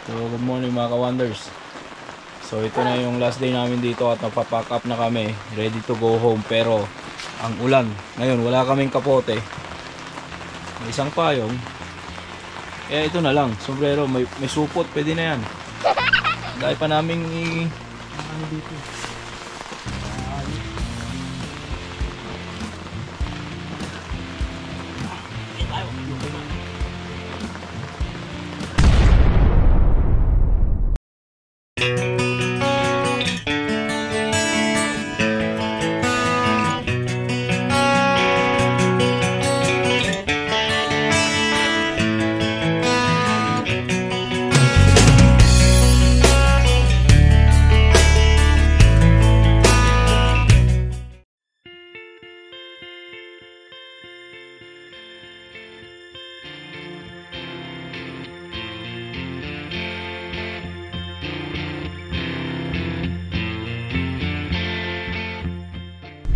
So good morning mga ka-wonders. So ito na yung last day namin dito at nagpa-pack up na kami, ready to go home. Pero ang ulan, ngayon wala kaming kapote, may isang payong. Eh ito na lang, sombrero, may supot, pwede na yan. Dahil pa naming ano dito.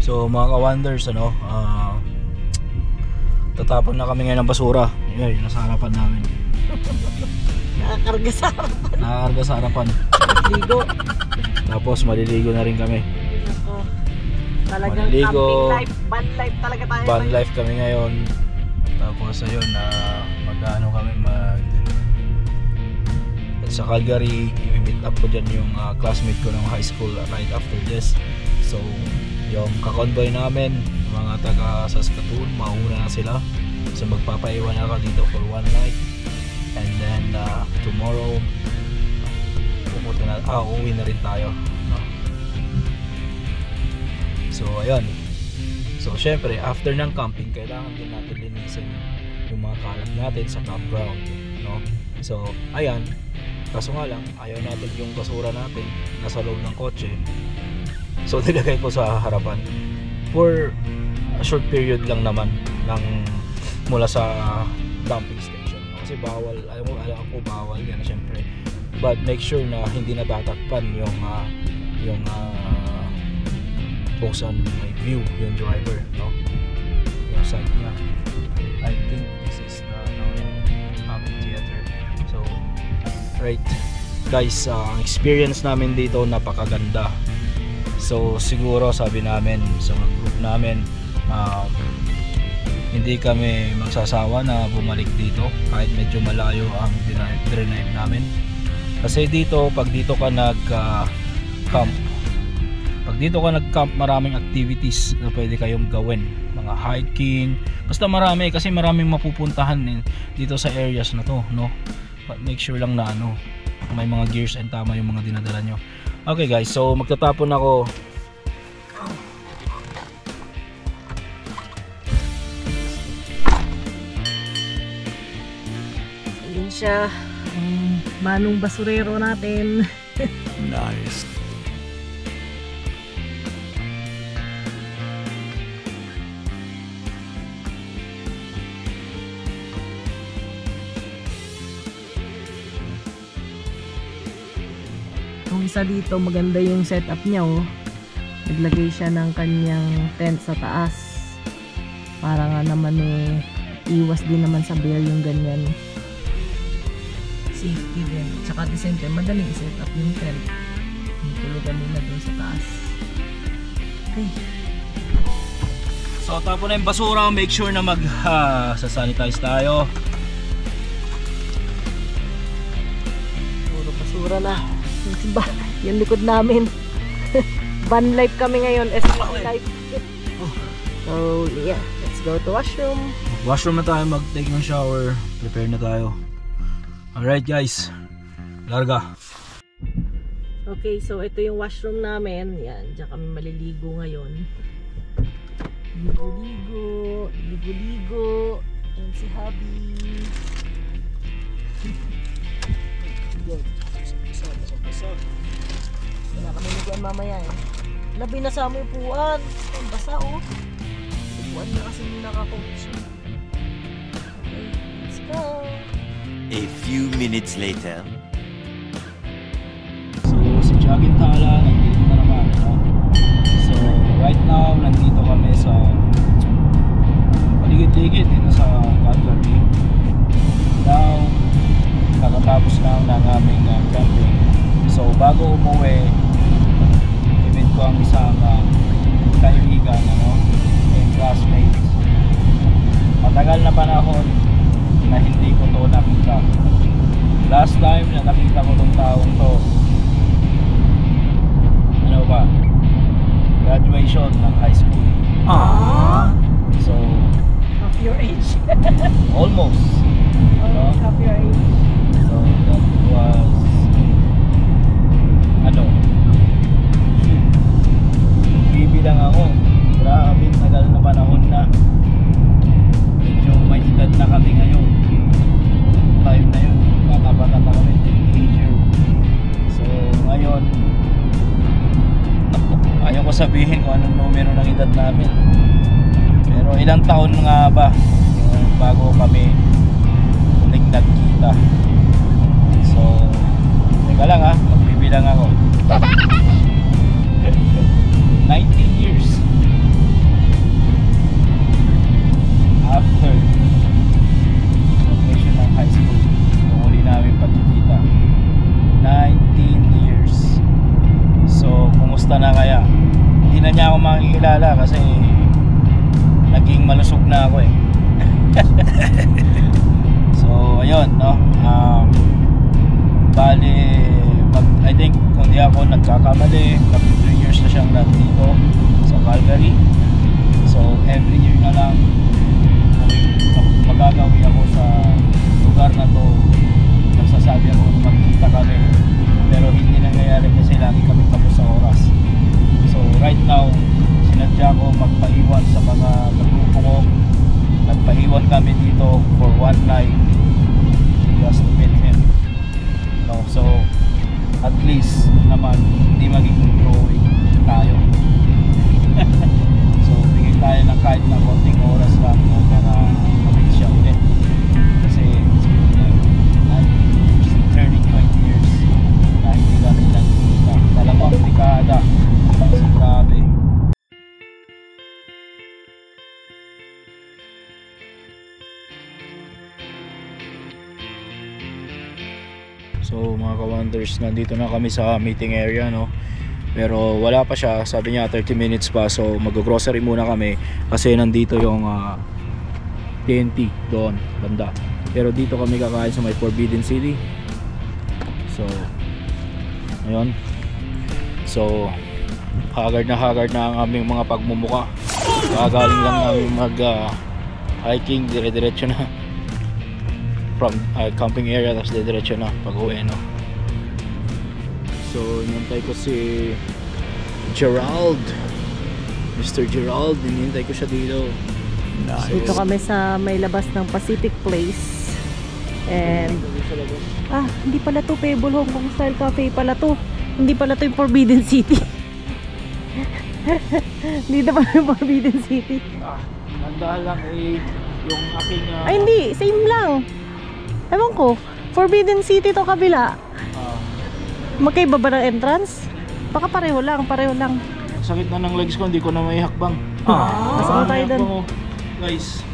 So mga ka-wonders, tatapon na kami ngayon ng basura. Yan, nasa harapan namin. Nakakarga sa harapan. Nakakarga sa harapan. Ligo. Tapos maliligo na rin kami. Talagang maliligo, camping life, van life talaga tayo. Van life kami ngayon. Tapos ayun, mag-ano kami sa Calgary. I-meet up ko dyan yung classmate ko ng high school right after this. So yung kakonvoy namin, mga taga Saskatoon, mauna na sila. So magpapaiwan ako dito for one night. And then tomorrow pupunta na, uuwi na rin tayo. So ayun. So syempre after ng camping, kailangan din natin linisin yung mga kalat natin sa campground, no? So ayan, kaso nga lang ayaw natin yung basura natin nasa loob ng kotse. So nilagay ko sa harapan for a short period lang naman mula sa dumping station, kasi bawal, alam ko bawal yan syempre, but make sure na hindi natatakpan yung kung saan may view yung driver, no? Yung side niya. I think this is the amphitheater. So right guys, ang experience namin dito napakaganda. So siguro sabi namin sa group namin, hindi kami magsasawa na bumalik dito kahit medyo malayo ang drive namin. Kasi dito, pag dito ka nag-camp, maraming activities na pwede kayong gawin. Mga hiking, basta marami, kasi maraming mapupuntahan dito sa areas na to, no? But make sure lang na may mga gears and tama yung mga dinadala nyo. Okay guys, so magtatapon ako. Ayun siya, manong basurero natin. Nice. Yung isa dito, maganda yung setup niya, oh. Naglagay siya ng kanyang tent sa taas. Para nga naman iwas din naman sa bear yung ganyan. Safety din. Tsaka at the same time, madaling i-set up yung tent. Tulugan nila doon sa taas. Okay. So tapos na yung basura, make sure na mag-sanitize tayo. Puro basura na. Yung likod namin. Van life kami ngayon, SPC life. So yeah, let's go to washroom. Washroom na tayo, mag-take ng shower. Prepare na tayo. Alright guys, larga. Okay, so ito yung washroom namin. Yan, dyan kami maliligo ngayon. Ligo. Yan si Habi. Wala kami liguan mamaya eh. Labi na sa aming upuan. Ang basa oh. Upuan na kasi nakakoach. Okay, let's go. A few minutes later. So si Jagin Tala nandito na naman, no? So right now nandito kami sa paligid-ligid dito sa Calgary. Now kakatapos lang ng aming camping. So bago umuwi, i-meet ko ang isang kaibigan, and classmates. Matagal na panahon na hindi ko to nakita. Last time na nakita ko tong taong to, graduation ng high school. So Half your age. almost, Half your age. so that was bibilang ako, grabe, tagal na panahon na. Medyo may edad na kami ngayon. Time na yun, bata-bata pa kami, teenager. So ngayon, ayaw ko sabihin kung anong numero ng edad namin, pero ilang taon nga ba yung bago kami uling nagkita. So teka lang magbibilang ako. 19 years after graduation ng high school nung uli namin pagkikita. 19 years. So kumusta na kaya? Hindi na niya ako makikilala kasi naging malusog na ako eh. So ayun, bali I think kung di ako nagkakamali, 3 years na siyang nandito sa Calgary. So every year na lang magagawi ako sa lugar na to, nagsasabi ako magkita kami, pero hindi nangyayari kasi lagi kami tapos sa oras. So right now, sinadya ko magpaiwan sa mga kagrupo ko. Nagpaiwan kami dito for one night just to meet him. So at least naman hindi magiging drawing tayo. So bigyan tayo ng kahit na konting oras lang para kami siya ulit. Kasi turning 20 years na hindi kami nagkita. Dalawang dekada. So grabe. So mga ka-wonders, nandito na kami sa meeting area, pero wala pa siya, sabi niya 30 minutes pa. So mag-grocery muna kami kasi nandito yung TNT doon banda, pero dito kami kakain sa may Forbidden City. So ayun, so haggard na ang aming mga pagmumuka. Kagaling lang namin mag hiking, dire-diretso na from camping area, tapos diretso na pag-uwi, So inintay ko si Gerald, Mr. Gerald, inintay ko siya dito. Dito kami sa may labas ng Pacific Place. And hindi pala to Pebble Hong Kong style cafe pala to. Hindi pala to yung Forbidden City. Dito pala yung Forbidden City. Nandahan lang yung aking ay hindi, same lang. Ewan ko, Forbidden City to kabila. Magkaiba ba ng entrance? Baka pareho lang. Sakit na ng legs ko, hindi ko na may hakbang. Nasaan tayo doon? Guys,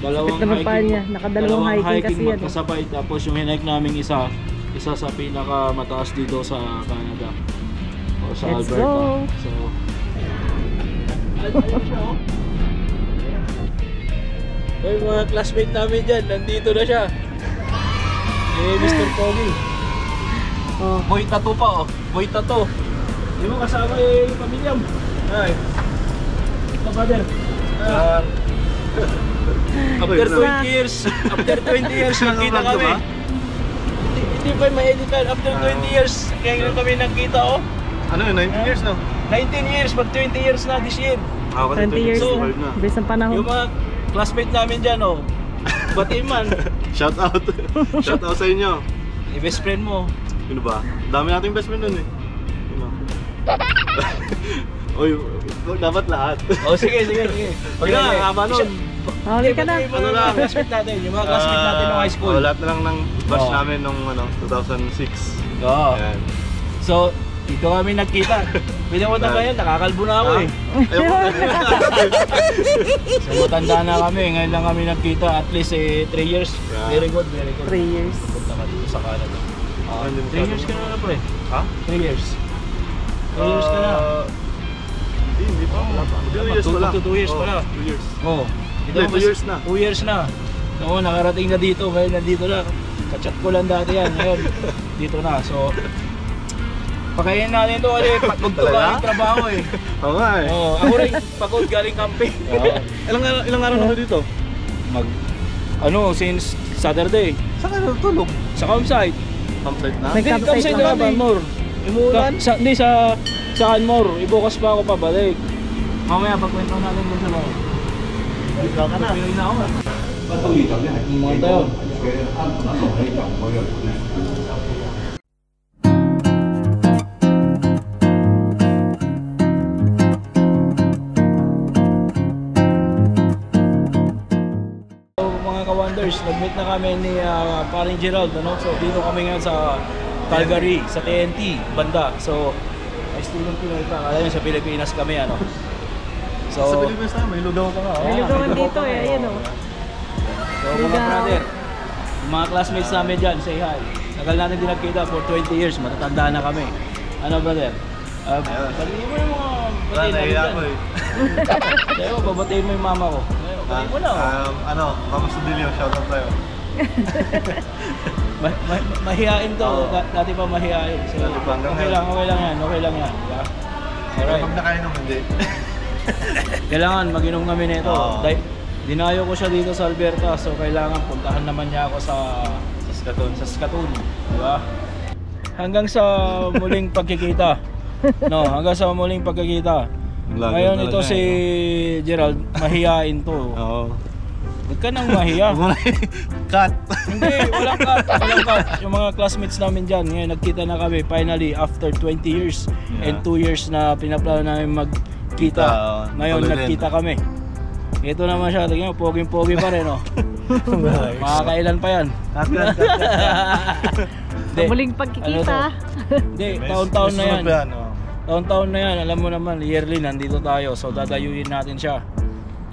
Sakit naman pa niya. Nakadalawang hiking kasi yan. Magkasabay, tapos yung hinike namin isa sa pinakamataas dito sa Canada o sa Let's Alberta. go. So mga classmate namin dyan, nandito na siya. Mr. Pogi. Boy Tattoo pa, Boy Tattoo. Di mo kasama yung pamilya mo? Ay. Ito, brother. After 20 years, nagkita kami. Hindi pa ma-editan. After 20 years, kaya kami nagkita, Ano yun, 19 years na? 19 years, mag 20 years na this year. 20 years na. Bilis ang panahon. Yung mga classmate namin dyan, batiin man. Shout out sa inyo. Best friend mo. Sino ba? Dami nating best friend nun eh. Oy, dapat lahat. Sige. Huwag na, haba nun. Huli ka na. Ano lang, classmate natin, yung mga classmate natin ng high school. Lahat na lang ng batch namin nung 2006. Oo. Ayan. So, dito kami nagkita. Pwede mo na ba yan? Nakakalbo na ako eh. Ayoko na. So, matanda na kami. Ngayon lang kami nagkita. At least 3 years. Very good. 3 years. Punta ka dito sa Canada? Hindi 3 years ka na pre. Ha? 3 years. 3 years ka na. Hindi pa. 2 years pala. 2 years pala. 2 years. Oo. Hindi, 2 years na. 2 years na. Oo, nakarating na dito. Ngayon nandito na. Kachat ko lang dati yan. Ngayon, dito na. So, pakainin natin ito kasi pagod to galing trabaho eh. Oo nga eh. Oo, ako rin pagod galing camping. Ilang araw na kayo dito? Since Saturday. Saan kayo natulog? Sa campsite. Campsite na? Hindi, campsite na Canmore. Imuulan? Hindi, sa Canmore. Ibukas pa ako pabalik. Mamaya pagkwento natin dun sa loob. Ikaw ka na. Piling na ako. Mga tayo. Mga ka-wonders, nag-meet na kami ni paring Gerald, ano? So dito kami ngayon sa Calgary, sa TNT banda. So ay student ko na ito, alam niyo sa Pilipinas kami, ano. So Sa Pilipinas na, may lugaw ka nga. May lugawan dito eh, ayun o. So mga brother, mga classmates namin dyan, say hi. Tagal natin din nagkita for 20 years, matatanda na kami. Ano brother? Batiin mo yung mga batiin namin dyan. Sayo, babatiin mo yung mama ko. Batiin mo na. Mama Sudilio, shoutout tayo. Mahihain to, dati pa mahihain. So, okay lang yan. Diba? Alright. Pag nakainom, hindi. Kailangan mag-inom kami nito. Oo. Dinayo ko siya dito sa Alberta, so kailangan puntahan naman niya ako sa Saskatoon, di ba? Hanggang sa muling pagkikita. No, hanggang sa muling pagkikita. Ngayon ito si Gerald, mahihain to. Oo. Huwag ka nang mahiya. Cut! Hindi, walang cut. Yung mga classmates namin dyan, ngayon nagkita na kami finally after 20 years and 2 years na pinaplano namin magkita. Ngayon nagkita kami. Ito naman siya, tingnan mo, poging-pogi pa rin, oh. Makakailan pa yan. Hindi, Muling pagkikita. Hindi, taon-taon na yan. Taon-taon na yan, alam mo naman, yearly nandito tayo, so dadayuin natin siya.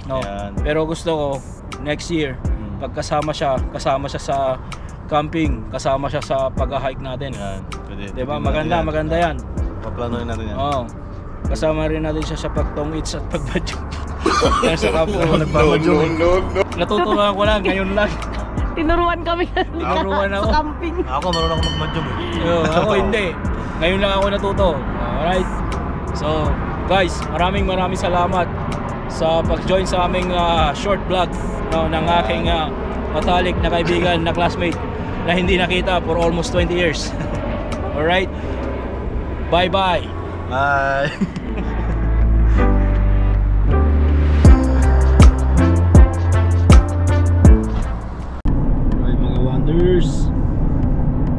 No. Pero gusto ko, next year, pag kasama siya sa camping, kasama siya sa pag-hike natin. Pwede. Diba? Maganda yan. Paplanoin natin yan. Oo. Kasama rin natin siya sa pagtong-its at pagbadyong. Kaya sa kapo. Natutunan ko lang, ngayon lang. Tinuruan kami Tinuruan ako. sa camping. Ako marunong ako magmadyong eh. Ako hindi. Ngayon lang ako natuto. Alright. So, guys, maraming salamat sa pag-join sa aming short vlog ng aking matalik na kaibigan na classmate na hindi nakita for almost 20 years. Alright. Bye-bye. Bye! Alright mga wonders,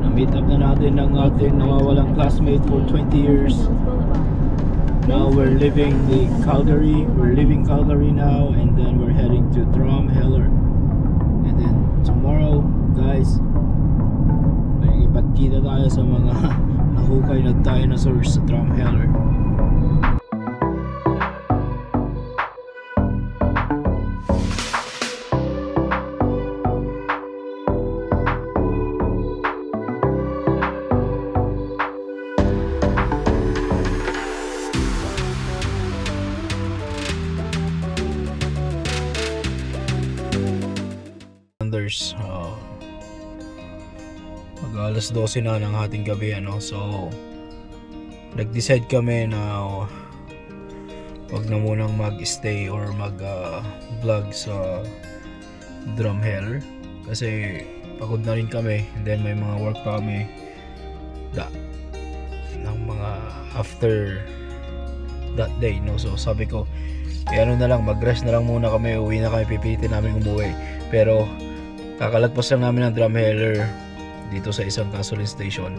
na-meet up na natin ng ating nawawalang classmate for 20 years. Now we're leaving Calgary now, and then we're heading to Drumheller. And then tomorrow, guys, may ipagkita tayo sa mga nahukay na dinosaurs sa Drumheller. Mag alas 12 na ng ating gabi, ano. So nag-decide kami na wag na munang mag-stay or mag-vlog sa Drumheller kasi pagod na rin kami, and then may mga work pa kami ng mga after that day, no. So sabi ko, ano na lang, mag-rest na lang muna kami, uwi na kami, pipilitin namin umuwi. Pero kakalagpas lang namin ng Drumheller dito sa isang gasoline station,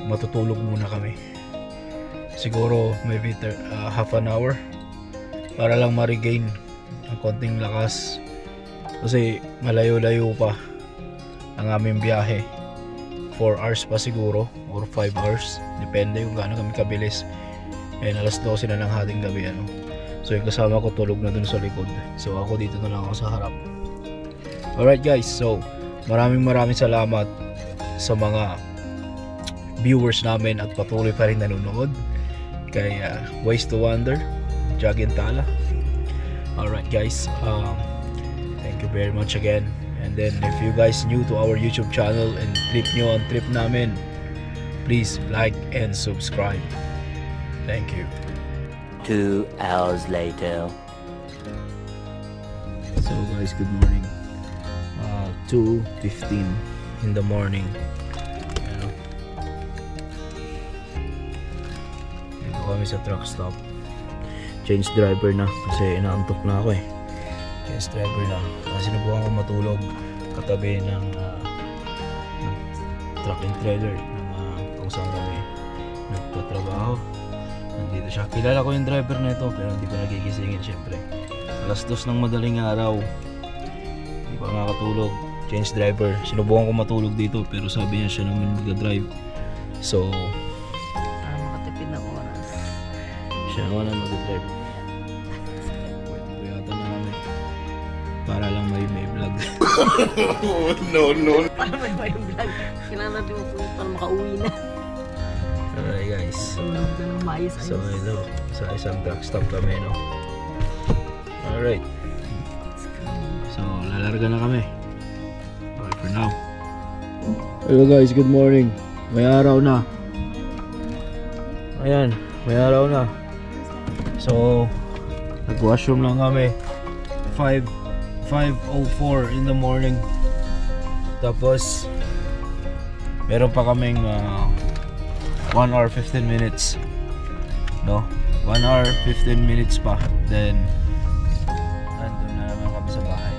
matutulog muna kami siguro maybe half an hour para lang ma-regain ang konting lakas kasi malayo-layo pa ang aming biyahe. 4 hours pa siguro or 5 hours, depende kung gaano kami kabilis. And alas 12 na ng hating gabi, ano. So yung kasama ko tulog na dun sa likod, so ako dito na lang ako sa harap. Alright guys, so maraming salamat sa mga viewers namin at patuloy pa rin nanonood kay Ways to Wonder, Jagintala. Alright guys, thank you very much again. And then if you guys new to our YouTube channel and trip nyo on trip namin, please like and subscribe. Thank you. 2 hours later. So guys, good morning. 2:15 in the morning. Dito kami sa truck stop. Change driver na kasi inaantok na ako eh. Change driver na. Kasi sinubukan ko matulog katabi ng truck and trailer ng kung saan kami nagtatrabaho. Nandito siya. Kilala ko yung driver na ito pero hindi ko nagigisingin syempre. Alas 2 ng madaling araw. Hindi pa nakakatulog. Change driver. Sinubukan ko matulog dito pero sabi niya siya naman nag-drive. So, Makatipid ng oras. siya naman ang mag-drive. Pwede ko yata na kami. Para lang may vlog. No. Para may yung vlog. Kailangan natin mapunit para makauwi na. Alright guys. Tulog na ng maayos. So ito, sa isang truck stop kami, no? Alright. So, lalarga na kami. Bye for now. Hello guys, good morning. May araw na. Ayan, may araw na. So, nag-washroom lang kami. 5:04 in the morning. Tapos, meron pa kaming 1 hour 15 minutes. No? 1 hour 15 minutes pa. Then, nandun na naman kami sa bahay.